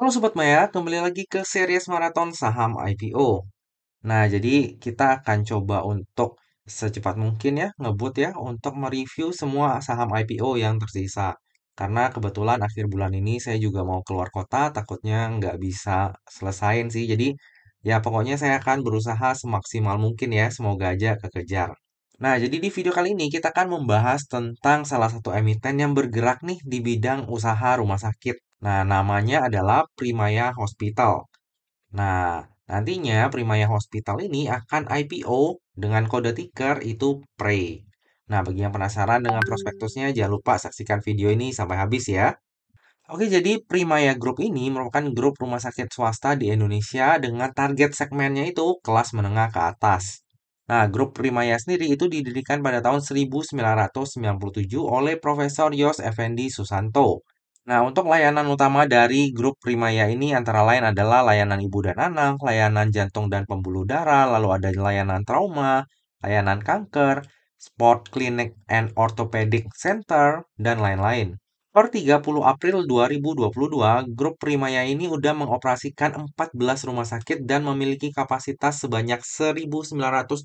Halo Sobat Maya, kembali lagi ke series Maraton Saham IPO. Nah, jadi kita akan coba untuk secepat mungkin ya, ngebut ya, untuk mereview semua saham IPO yang tersisa. Karena kebetulan akhir bulan ini saya juga mau keluar kota, takutnya nggak bisa selesain sih. Jadi, ya pokoknya saya akan berusaha semaksimal mungkin ya, semoga aja kekejar. Nah, jadi di video kali ini kita akan membahas tentang salah satu emiten yang bergerak nih di bidang usaha rumah sakit. Nah, namanya adalah Primaya Hospital. Nah, nantinya Primaya Hospital ini akan IPO dengan kode ticker itu PRE. Nah, bagi yang penasaran dengan prospektusnya, jangan lupa saksikan video ini sampai habis ya. Oke, jadi Primaya Group ini merupakan grup rumah sakit swasta di Indonesia dengan target segmennya itu kelas menengah ke atas. Nah, grup Primaya sendiri itu didirikan pada tahun 1997 oleh Profesor Yos Effendi Susanto. Nah, untuk layanan utama dari grup Primaya ini antara lain adalah layanan ibu dan anak, layanan jantung dan pembuluh darah, lalu ada layanan trauma, layanan kanker, sport clinic and orthopedic center, dan lain-lain. Per 30 April 2022, grup Primaya ini udah mengoperasikan 14 rumah sakit dan memiliki kapasitas sebanyak 1.926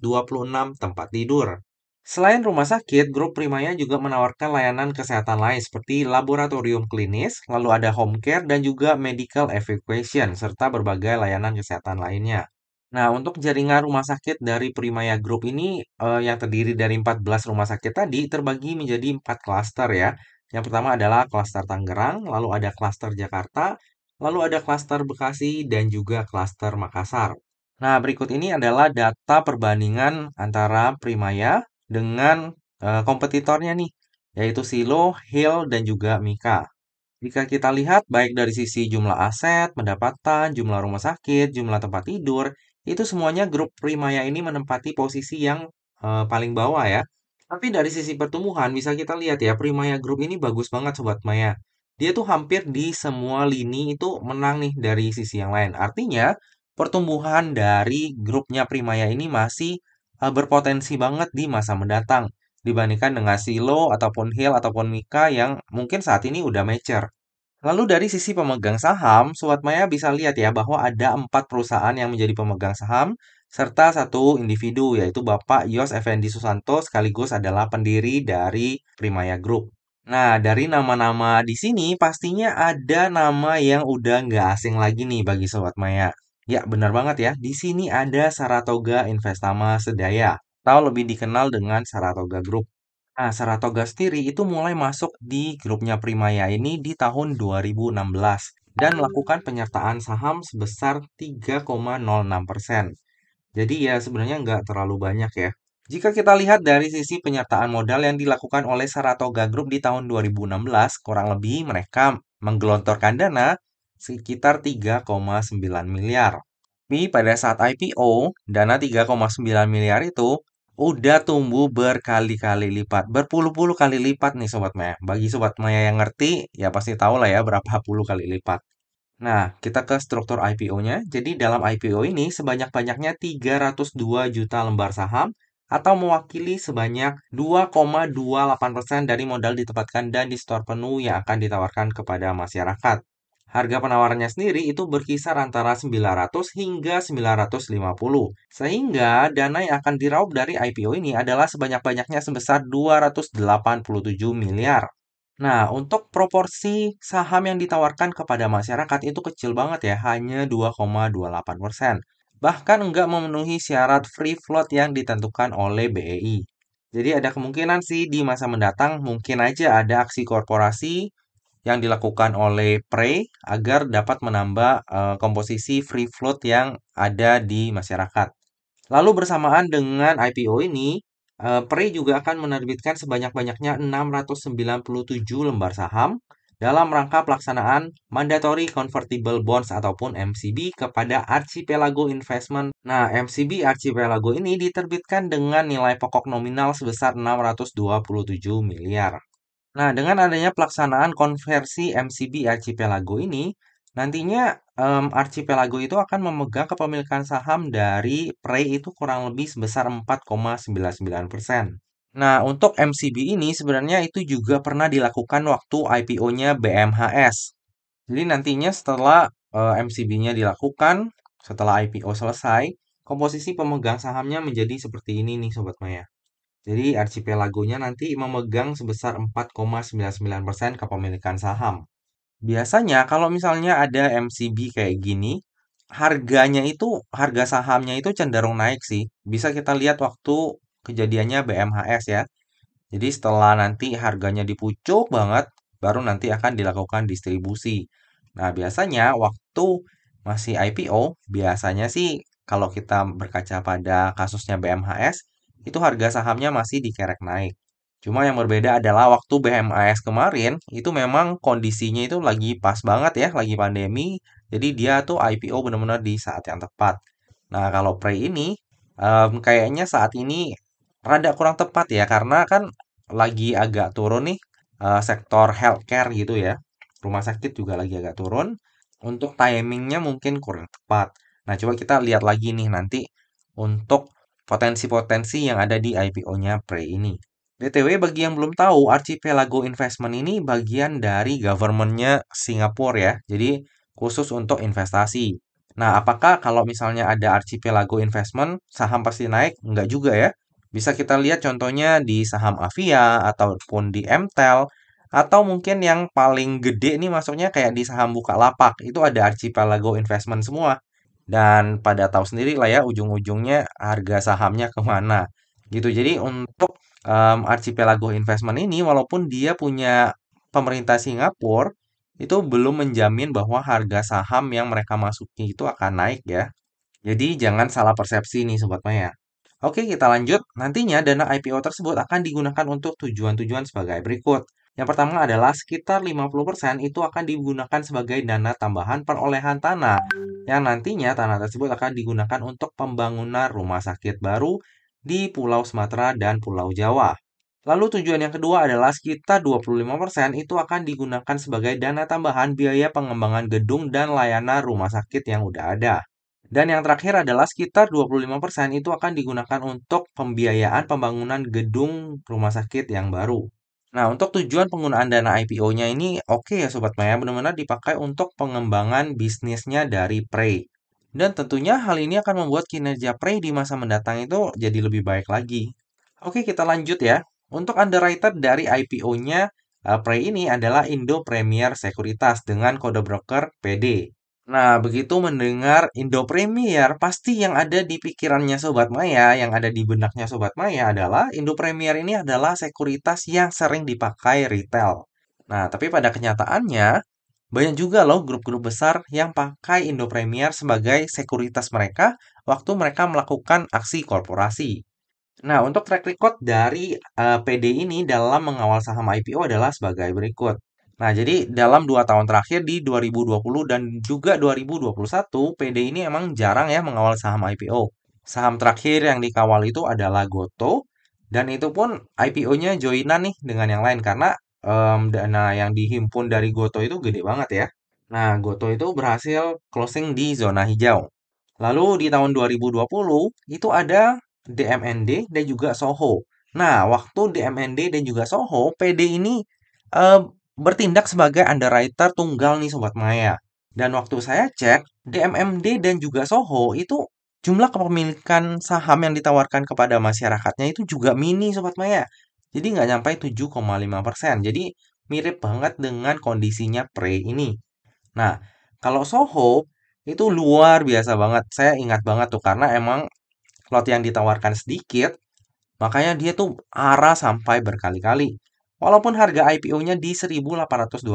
tempat tidur. Selain rumah sakit, grup Primaya juga menawarkan layanan kesehatan lain seperti laboratorium klinis, lalu ada home care dan juga medical evacuation, serta berbagai layanan kesehatan lainnya. Nah, untuk jaringan rumah sakit dari Primaya Group ini yang terdiri dari 14 rumah sakit tadi terbagi menjadi 4 klaster ya. Yang pertama adalah klaster Tangerang, lalu ada klaster Jakarta, lalu ada klaster Bekasi dan juga klaster Makassar. Nah, berikut ini adalah data perbandingan antara Primaya dengan kompetitornya nih, yaitu Silo, Hill, dan juga Mika. Jika kita lihat baik dari sisi jumlah aset, pendapatan, jumlah rumah sakit, jumlah tempat tidur, itu semuanya grup Primaya ini menempati posisi yang paling bawah ya. Tapi dari sisi pertumbuhan bisa kita lihat ya, Primaya Group ini bagus banget Sobat Maya. Dia tuh hampir di semua lini itu menang nih dari sisi yang lain. Artinya, pertumbuhan dari grupnya Primaya ini masih berpotensi banget di masa mendatang dibandingkan dengan Silo ataupun Hill ataupun Mika yang mungkin saat ini udah mature. Lalu dari sisi pemegang saham, Sobat Maya bisa lihat ya bahwa ada 4 perusahaan yang menjadi pemegang saham serta satu individu yaitu Bapak Yos Effendi Susanto sekaligus adalah pendiri dari Primaya Group. Nah, dari nama-nama di sini pastinya ada nama yang udah nggak asing lagi nih bagi Sobat Maya. Ya, benar banget ya. Di sini ada Saratoga Investama Sedaya atau lebih dikenal dengan Saratoga Group. Nah, Saratoga sendiri itu mulai masuk di grupnya Primaya ini di tahun 2016 dan melakukan penyertaan saham sebesar 3,06%. Jadi ya sebenarnya nggak terlalu banyak ya. Jika kita lihat dari sisi penyertaan modal yang dilakukan oleh Saratoga Group di tahun 2016, kurang lebih mereka menggelontorkan dana sekitar 3,9 miliar. Tapi pada saat IPO, dana 3,9 miliar itu udah tumbuh berkali-kali lipat, berpuluh-puluh kali lipat nih Sobat Maya. Bagi Sobat Maya yang ngerti, ya pasti tahu lah ya berapa puluh kali lipat. Nah, kita ke struktur IPO-nya. Jadi dalam IPO ini sebanyak-banyaknya 302 juta lembar saham atau mewakili sebanyak 2,28% dari modal ditempatkan dan di store penuh yang akan ditawarkan kepada masyarakat. Harga penawarannya sendiri itu berkisar antara 900 hingga 950. Sehingga dana yang akan diraup dari IPO ini adalah sebanyak-banyaknya sebesar 287 miliar. Nah, untuk proporsi saham yang ditawarkan kepada masyarakat itu kecil banget ya, hanya 2,28%. Bahkan enggak memenuhi syarat free float yang ditentukan oleh BEI. Jadi ada kemungkinan sih di masa mendatang mungkin aja ada aksi korporasi yang dilakukan oleh Prey agar dapat menambah komposisi free float yang ada di masyarakat. Lalu bersamaan dengan IPO ini, Prey juga akan menerbitkan sebanyak-banyaknya 697 lembar saham dalam rangka pelaksanaan Mandatory Convertible Bonds ataupun MCB kepada Archipelago Investment. Nah, MCB Archipelago ini diterbitkan dengan nilai pokok nominal sebesar 627 miliar. Nah, dengan adanya pelaksanaan konversi MCB Archipelago ini, nantinya Archipelago itu akan memegang kepemilikan saham dari Prey itu kurang lebih sebesar 4,99%. Nah, untuk MCB ini sebenarnya itu juga pernah dilakukan waktu IPO-nya BMHS. Jadi nantinya setelah MCB-nya dilakukan, setelah IPO selesai, komposisi pemegang sahamnya menjadi seperti ini nih Sobat Maya. Jadi Archipelago-nya nanti memegang sebesar 4,99% kepemilikan saham. Biasanya kalau misalnya ada MCB kayak gini, harga sahamnya itu cenderung naik sih. Bisa kita lihat waktu kejadiannya BMHS ya. Jadi setelah nanti harganya dipucuk banget, baru nanti akan dilakukan distribusi. Nah, biasanya waktu masih IPO, biasanya sih kalau kita berkaca pada kasusnya BMHS, itu harga sahamnya masih dikerek naik. Cuma yang berbeda adalah waktu BMHS kemarin, itu memang kondisinya itu lagi pas banget ya, lagi pandemi. Jadi dia tuh IPO benar-benar di saat yang tepat. Nah, kalau Prey ini, kayaknya saat ini rada kurang tepat ya, karena kan lagi agak turun nih sektor healthcare gitu ya. Rumah sakit juga lagi agak turun. Untuk timingnya mungkin kurang tepat. Nah, coba kita lihat lagi nih nanti untuk potensi-potensi yang ada di IPO-nya Prey ini. BTW, bagi yang belum tahu, Archipelago Investment ini bagian dari government-nya Singapura ya. Jadi, khusus untuk investasi. Nah, apakah kalau misalnya ada Archipelago Investment, saham pasti naik? Enggak juga ya. Bisa kita lihat contohnya di saham Avia, ataupun di MTEL, atau mungkin yang paling gede nih masuknya kayak di saham Bukalapak. Itu ada Archipelago Investment semua. Dan pada tahu sendiri lah ya, ujung-ujungnya harga sahamnya kemana. Gitu. Jadi untuk Archipelago Investment ini, walaupun dia punya pemerintah Singapura, itu belum menjamin bahwa harga saham yang mereka masuki itu akan naik ya. Jadi jangan salah persepsi nih Sobat Maya. Oke, kita lanjut. Nantinya dana IPO tersebut akan digunakan untuk tujuan-tujuan sebagai berikut. Yang pertama adalah sekitar 50% itu akan digunakan sebagai dana tambahan perolehan tanah. Yang nantinya tanah tersebut akan digunakan untuk pembangunan rumah sakit baru di Pulau Sumatera dan Pulau Jawa. Lalu tujuan yang kedua adalah sekitar 25% itu akan digunakan sebagai dana tambahan biaya pengembangan gedung dan layanan rumah sakit yang udah ada. Dan yang terakhir adalah sekitar 25% itu akan digunakan untuk pembiayaan pembangunan gedung rumah sakit yang baru. Nah, untuk tujuan penggunaan dana IPO-nya ini oke ya Sobat Maya, benar-benar dipakai untuk pengembangan bisnisnya dari Prey. Dan tentunya hal ini akan membuat kinerja Prey di masa mendatang itu jadi lebih baik lagi. Oke, kita lanjut ya. Untuk underwriter dari IPO-nya, Prey ini adalah Indo Premier Sekuritas dengan kode broker PD. Nah, begitu mendengar Indo Premier, pasti yang ada di pikirannya Sobat Maya, yang ada di benaknya Sobat Maya adalah Indo Premier ini adalah sekuritas yang sering dipakai retail. Nah, tapi pada kenyataannya, banyak juga loh grup-grup besar yang pakai Indo Premier sebagai sekuritas mereka waktu mereka melakukan aksi korporasi. Nah, untuk track record dari PD ini dalam mengawal saham IPO adalah sebagai berikut. Nah, jadi dalam 2 tahun terakhir di 2020 dan juga 2021, PD ini emang jarang ya mengawal saham IPO. Saham terakhir yang dikawal itu adalah Goto, dan itu pun IPO-nya joinan nih dengan yang lain karena dana yang dihimpun dari Goto itu gede banget ya. Nah, Goto itu berhasil closing di zona hijau. Lalu di tahun 2020 itu ada DMND dan juga Soho. Nah, waktu DMND dan juga Soho, PD ini eh, bertindak sebagai underwriter tunggal nih Sobat Maya. Dan waktu saya cek, DMMD dan juga Soho itu jumlah kepemilikan saham yang ditawarkan kepada masyarakatnya itu juga mini Sobat Maya. Jadi nggak nyampe 7,5%. Jadi mirip banget dengan kondisinya Prey ini. Nah, kalau Soho itu luar biasa banget. Saya ingat banget tuh karena emang lot yang ditawarkan sedikit, makanya dia tuh arah sampai berkali-kali. Walaupun harga IPO-nya di 1820,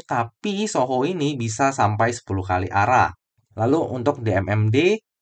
tapi Soho ini bisa sampai 10 kali arah. Lalu untuk DMMD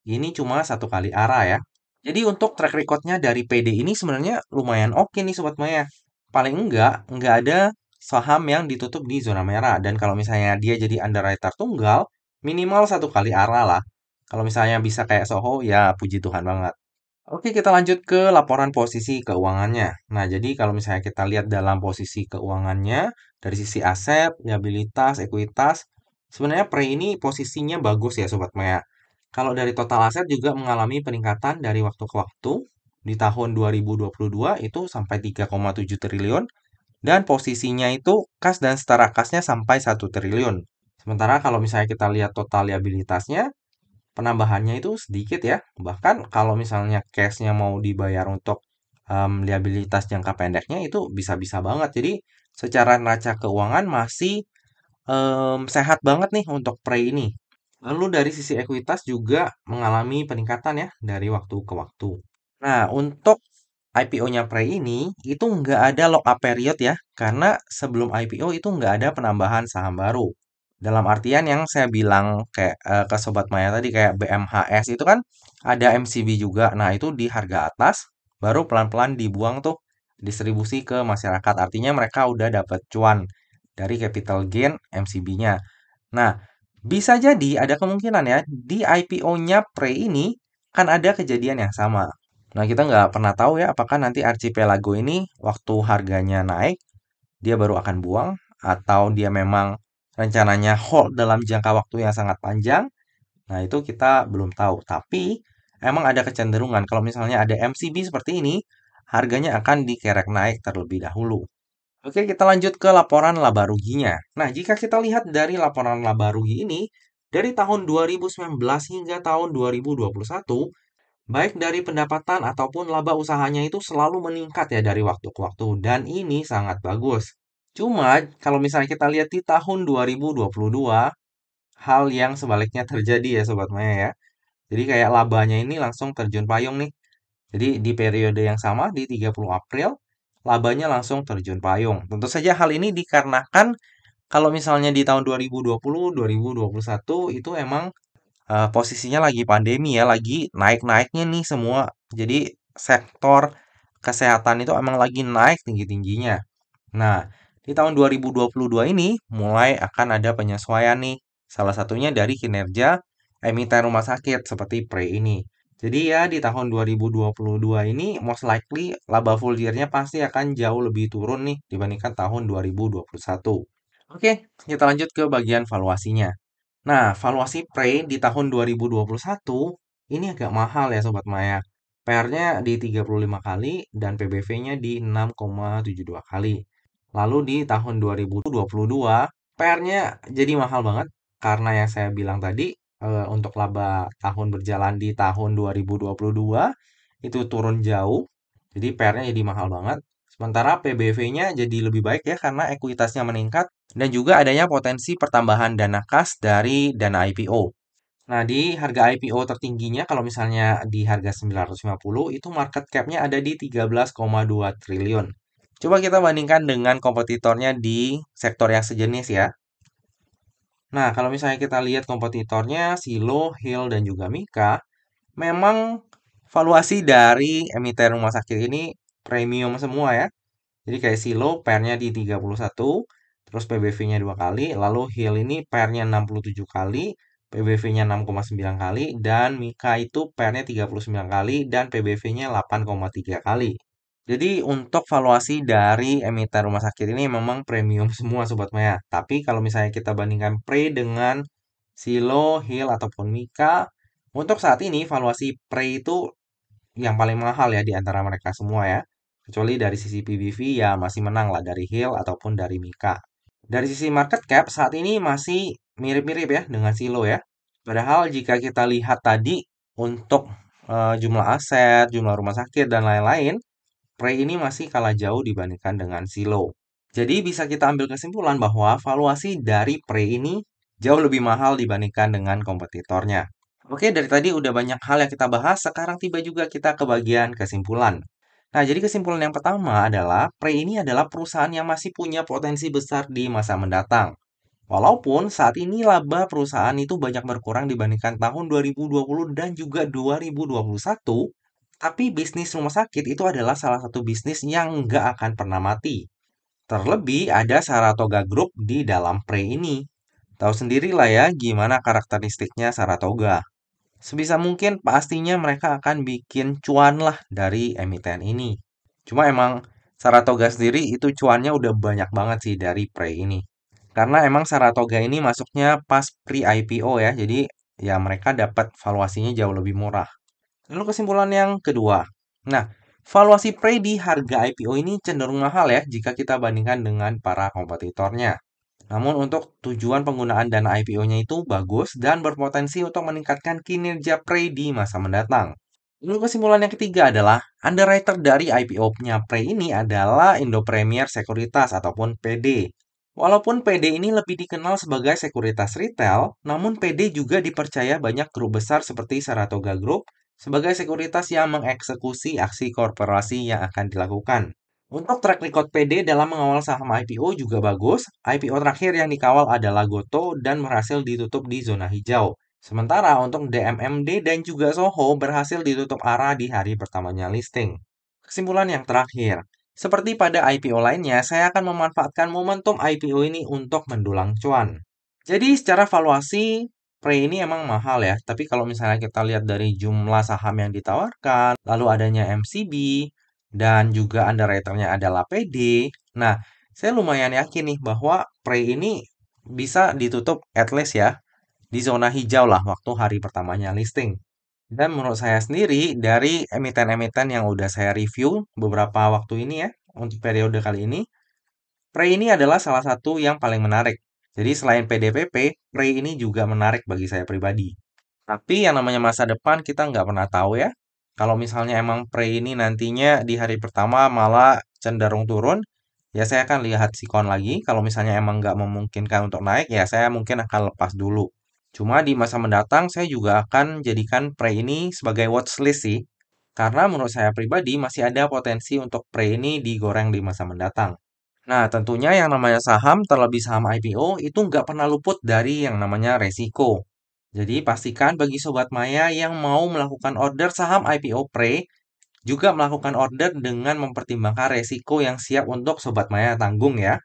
ini cuma 1 kali arah ya. Jadi untuk track record-nya dari PD ini sebenarnya lumayan oke nih Sobat Maya. Paling enggak ada saham yang ditutup di zona merah. Dan kalau misalnya dia jadi underwriter tunggal, minimal 1 kali arah lah. Kalau misalnya bisa kayak Soho, ya puji Tuhan banget. Oke, kita lanjut ke laporan posisi keuangannya. Nah, jadi kalau misalnya kita lihat dalam posisi keuangannya, dari sisi aset, liabilitas, ekuitas, sebenarnya Prey ini posisinya bagus ya Sobat Maya. Kalau dari total aset juga mengalami peningkatan dari waktu ke waktu. Di tahun 2022 itu sampai 3,7 triliun. Dan posisinya itu kas dan setara kasnya sampai 1 triliun. Sementara kalau misalnya kita lihat total liabilitasnya, penambahannya itu sedikit ya. Bahkan kalau misalnya cashnya mau dibayar untuk liabilitas jangka pendeknya itu bisa-bisa banget. Jadi secara neraca keuangan masih sehat banget nih untuk Prey ini. Lalu dari sisi ekuitas juga mengalami peningkatan ya dari waktu ke waktu. Nah, untuk IPO-nya Prey ini itu nggak ada lock-up period ya, karena sebelum IPO itu nggak ada penambahan saham baru. Dalam artian yang saya bilang kayak ke Sobat Maya tadi kayak BMHS itu kan ada MCB juga. Nah, itu di harga atas baru pelan-pelan dibuang tuh distribusi ke masyarakat. Artinya mereka udah dapat cuan dari capital gain MCB-nya. Nah, bisa jadi ada kemungkinan ya di IPO-nya Prey ini kan ada kejadian yang sama. Nah, kita nggak pernah tahu ya apakah nanti Archipelago ini waktu harganya naik, dia baru akan buang, atau dia memang rencananya hold dalam jangka waktu yang sangat panjang. Nah, itu kita belum tahu. Tapi, emang ada kecenderungan kalau misalnya ada MCB seperti ini, harganya akan dikerek naik terlebih dahulu. Oke, kita lanjut ke laporan laba ruginya. Nah, jika kita lihat dari laporan laba rugi ini, dari tahun 2019 hingga tahun 2021, baik dari pendapatan ataupun laba usahanya itu selalu meningkat ya dari waktu ke waktu. Dan ini sangat bagus. Cuma, kalau misalnya kita lihat di tahun 2022, hal yang sebaliknya terjadi ya Sobat Maya ya. Jadi kayak labanya ini langsung terjun payung nih. Jadi di periode yang sama di 30 April, labanya langsung terjun payung. Tentu saja hal ini dikarenakan kalau misalnya di tahun 2020, 2021 itu emang posisinya lagi pandemi ya, lagi naik-naiknya nih semua. Jadi sektor kesehatan itu emang lagi naik tinggi-tingginya. Nah, di tahun 2022 ini mulai akan ada penyesuaian nih. Salah satunya dari kinerja emiten rumah sakit seperti Prey ini. Jadi ya di tahun 2022 ini most likely laba full year-nya pasti akan jauh lebih turun nih dibandingkan tahun 2021. Oke, kita lanjut ke bagian valuasinya. Nah, valuasi Prey di tahun 2021 ini agak mahal ya Sobat Maya. PR-nya di 35 kali dan PBV-nya di 6,72 kali. Lalu di tahun 2022, PR-nya jadi mahal banget karena yang saya bilang tadi untuk laba tahun berjalan di tahun 2022 itu turun jauh. Jadi PR-nya jadi mahal banget. Sementara PBV-nya jadi lebih baik ya karena ekuitasnya meningkat dan juga adanya potensi pertambahan dana kas dari dana IPO. Nah, di harga IPO tertingginya kalau misalnya di harga 950 itu market cap-nya ada di 13,2 triliun. Coba kita bandingkan dengan kompetitornya di sektor yang sejenis ya. Nah, kalau misalnya kita lihat kompetitornya Silo, Hill, dan juga Mika, memang valuasi dari emiten rumah sakit ini premium semua ya. Jadi kayak Silo PR-nya di 31, terus PBV-nya 2 kali, lalu Hill ini PR-nya 67 kali, PBV-nya 6,9 kali, dan Mika itu PR-nya 39 kali, dan PBV-nya 8,3 kali. Jadi untuk valuasi dari emiten rumah sakit ini memang premium semua Sobat Maya. Tapi kalau misalnya kita bandingkan Prey dengan Silo, Hill, ataupun Mika, untuk saat ini valuasi Prey itu yang paling mahal ya di antara mereka semua ya. Kecuali dari sisi PBV ya masih menang lah dari Hill ataupun dari Mika. Dari sisi market cap saat ini masih mirip-mirip ya dengan Silo ya. Padahal jika kita lihat tadi untuk jumlah aset, jumlah rumah sakit dan lain-lain, Prey ini masih kalah jauh dibandingkan dengan Silo. Jadi bisa kita ambil kesimpulan bahwa valuasi dari Prey ini jauh lebih mahal dibandingkan dengan kompetitornya. Oke, dari tadi udah banyak hal yang kita bahas, sekarang tiba juga kita ke bagian kesimpulan. Nah, jadi kesimpulan yang pertama adalah Prey ini adalah perusahaan yang masih punya potensi besar di masa mendatang. Walaupun saat ini laba perusahaan itu banyak berkurang dibandingkan tahun 2020 dan juga 2021, tapi bisnis rumah sakit itu adalah salah satu bisnis yang nggak akan pernah mati. Terlebih ada Saratoga Group di dalam Prey ini. Tahu sendirilah ya gimana karakteristiknya Saratoga. Sebisa mungkin pastinya mereka akan bikin cuan lah dari emiten ini. Cuma emang Saratoga sendiri itu cuannya udah banyak banget sih dari Prey ini. Karena emang Saratoga ini masuknya pas pre-IPO ya, jadi ya mereka dapat valuasinya jauh lebih murah. Lalu kesimpulan yang kedua. Nah, valuasi Prey di harga IPO ini cenderung mahal ya jika kita bandingkan dengan para kompetitornya. Namun untuk tujuan penggunaan dana IPO-nya itu bagus dan berpotensi untuk meningkatkan kinerja Prey di masa mendatang. Lalu kesimpulan yang ketiga adalah underwriter dari IPO-nya Prey ini adalah Indo Premier Sekuritas ataupun PD. Walaupun PD ini lebih dikenal sebagai sekuritas retail, namun PD juga dipercaya banyak grup besar seperti Saratoga Group sebagai sekuritas yang mengeksekusi aksi korporasi yang akan dilakukan. Untuk track record PD dalam mengawal saham IPO juga bagus. IPO terakhir yang dikawal adalah Goto dan berhasil ditutup di zona hijau. Sementara untuk DMMD dan juga Soho berhasil ditutup arah di hari pertamanya listing. Kesimpulan yang terakhir, seperti pada IPO lainnya, saya akan memanfaatkan momentum IPO ini untuk mendulang cuan. Jadi secara valuasi, Prey ini emang mahal ya, tapi kalau misalnya kita lihat dari jumlah saham yang ditawarkan, lalu adanya MCB, dan juga underwriter-nya adalah PD, nah, saya lumayan yakin nih bahwa Prey ini bisa ditutup at least ya, di zona hijau lah waktu hari pertamanya listing. Dan menurut saya sendiri, dari emiten-emiten yang udah saya review beberapa waktu ini ya, untuk periode kali ini, Prey ini adalah salah satu yang paling menarik. Jadi selain PDPP, Prey ini juga menarik bagi saya pribadi. Tapi yang namanya masa depan kita nggak pernah tahu ya. Kalau misalnya emang Prey ini nantinya di hari pertama malah cenderung turun, ya saya akan lihat sikon lagi. Kalau misalnya emang nggak memungkinkan untuk naik, ya saya mungkin akan lepas dulu. Cuma di masa mendatang saya juga akan jadikan Prey ini sebagai watchlist sih. Karena menurut saya pribadi masih ada potensi untuk Prey ini digoreng di masa mendatang. Nah, tentunya yang namanya saham, terlebih saham IPO, itu nggak pernah luput dari yang namanya resiko. Jadi, pastikan bagi Sobat Maya yang mau melakukan order saham IPO Prey, juga melakukan order dengan mempertimbangkan resiko yang siap untuk Sobat Maya tanggung ya.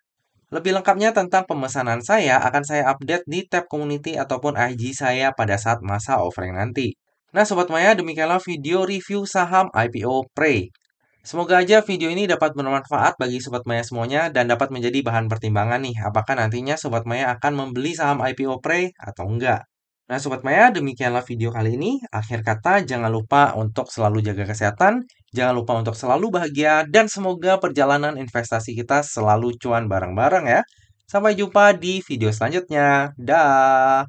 Lebih lengkapnya tentang pemesanan saya akan saya update di tab community ataupun IG saya pada saat masa offering nanti. Nah, Sobat Maya, demikianlah video review saham IPO Prey. Semoga aja video ini dapat bermanfaat bagi Sobat Maya semuanya dan dapat menjadi bahan pertimbangan nih, apakah nantinya Sobat Maya akan membeli saham IPO Prey atau enggak. Nah, Sobat Maya, demikianlah video kali ini. Akhir kata, jangan lupa untuk selalu jaga kesehatan, jangan lupa untuk selalu bahagia, dan semoga perjalanan investasi kita selalu cuan bareng-bareng ya. Sampai jumpa di video selanjutnya. Dah.